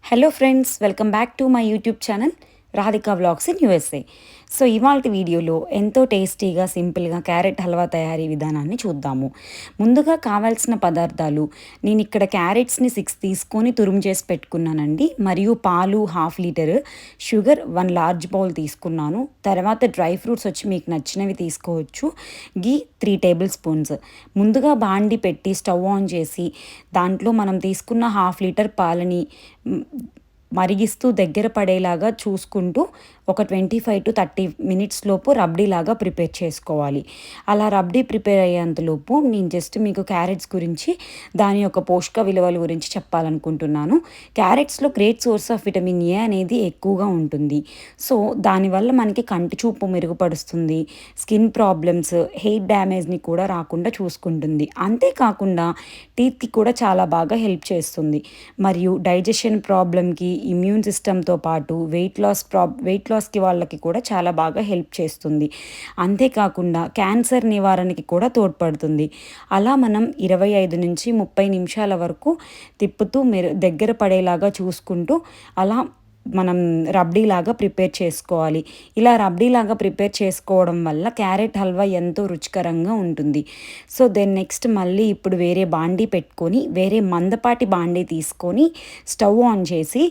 Hello friends, welcome back to my YouTube channel Radhika vlogs in USA. So ఇవాల్టి వీడియోలో ఎంతో టేస్టీగా సింపుల్గా క్యారెట్ హల్వా తయారీ విధానాన్ని చూద్దాము. ముందుగా కావాల్సిన పదార్థాలు, నేను ఇక్కడ క్యారెట్స్ని 6 తీసుకొని తురుము చేసి పెట్టుకున్నానండి. మరియు పాలు 1/2 లీటరు, షుగర్ 1 లార్జ్ బౌల్ తీసుకున్నాను. తర్వాత డ్రై ఫ్రూట్స్ వచ్చి మీకు నచ్చినవి తీసుకోవచ్చు. గీ 3 టేబుల్ స్పూన్స్. ముందుగా బాండి పెట్టి స్టవ్ ఆన్ చేసి దాంట్లో మనం తీసుకున్న 1/2 లీటర్ పాలని మరిగిస్తూ దగ్గర పడేలాగా చూసుకుంటూ ఒక 25 to 30 మినిట్స్ లోపు రబ్డీలాగా ప్రిపేర్ చేసుకోవాలి. అలా రబ్డీ ప్రిపేర్ అయ్యేంతలోపు నేను జస్ట్ మీకు క్యారెట్స్ గురించి, దాని యొక్క పోషక విలువల గురించి చెప్పాలనుకుంటున్నాను. క్యారెట్స్లో great source of vitamin A అనేది ఎక్కువగా ఉంటుంది. సో దానివల్ల మనకి కంటి చూపు మెరుగుపరుస్తుంది, స్కిన్ ప్రాబ్లమ్స్, హెయిర్ డ్యామేజ్ని కూడా రాకుండా చూసుకుంటుంది. అంతేకాకుండా టీత్కి కూడా చాలా బాగా హెల్ప్ చేస్తుంది. మరియు డైజెషన్ ప్రాబ్లమ్కి, ఇమ్యూన్ సిస్టమ్తో పాటు వెయిట్ లాస్కి వాళ్ళకి కూడా చాలా బాగా హెల్ప్ చేస్తుంది. అంతేకాకుండా క్యాన్సర్ నివారణకి కూడా తోడ్పడుతుంది. అలా మనం 25 నుంచి 30 నిమిషాల వరకు తిప్పుతూ దగ్గర పడేలాగా చూసుకుంటూ అలా మనం రబ్డీలాగా ప్రిపేర్ చేసుకోవాలి. ఇలా రబ్డీలాగా ప్రిపేర్ చేసుకోవడం వల్ల క్యారెట్ హల్వా ఎంతో రుచికరంగా ఉంటుంది. సో దెన్ నెక్స్ట్ మళ్ళీ ఇప్పుడు వేరే బాండీ పెట్టుకొని, వేరే మందపాటి బాండీ తీసుకొని స్టవ్ ఆన్ చేసి,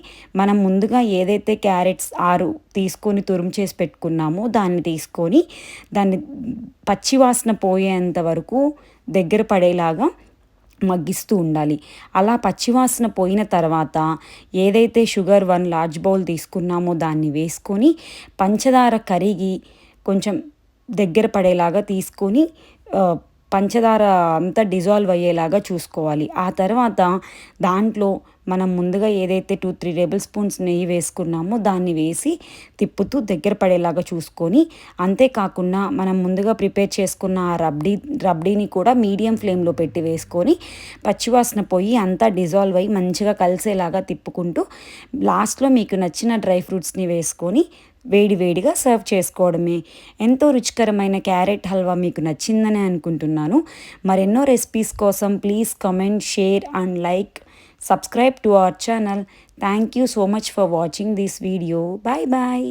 మనం ముందుగా ఏదైతే క్యారెట్స్ 6 తీసుకొని తురుము చేసి పెట్టుకున్నామో దాన్ని తీసుకొని దాన్ని పచ్చివాసన పోయేంత వరకు దగ్గర పడేలాగా మగ్గిస్తూ ఉండాలి. అలా పచ్చివాసన పోయిన తర్వాత ఏదైతే షుగర్ 1 లార్జ్ బౌల్ తీసుకున్నామో దాన్ని వేసుకొని, పంచదార కరిగి కొంచెం దగ్గర పడేలాగా తీసుకొని పంచదార అంతా డిజాల్వ్ అయ్యేలాగా చూసుకోవాలి. ఆ తర్వాత దాంట్లో మనం ముందుగా ఏదైతే 2-3 టేబుల్ స్పూన్స్ నెయ్యి వేసుకున్నామో దాన్ని వేసి తిప్పుతూ దగ్గర పడేలాగా చూసుకొని, అంతేకాకుండా మనం ముందుగా ప్రిపేర్ చేసుకున్న ఆ రబ్డీని కూడా మీడియం ఫ్లేమ్లో పెట్టి వేసుకొని పచ్చివాసన పోయి అంతా డిజాల్వ్ అయ్యి మంచిగా కలిసేలాగా తిప్పుకుంటూ లాస్ట్లో మీకు నచ్చిన డ్రై ఫ్రూట్స్ని వేసుకొని వేడివేడిగా సర్వ్ చేసుకోవడమే. ఎంతో రుచికరమైన క్యారెట్ హల్వా మీకు నచ్చిందని అనుకుంటున్నాను. మరెన్నో రెసిపీస్ కోసం please comment, share and like. Subscribe to our channel. Thank you so much for watching this video. Bye bye.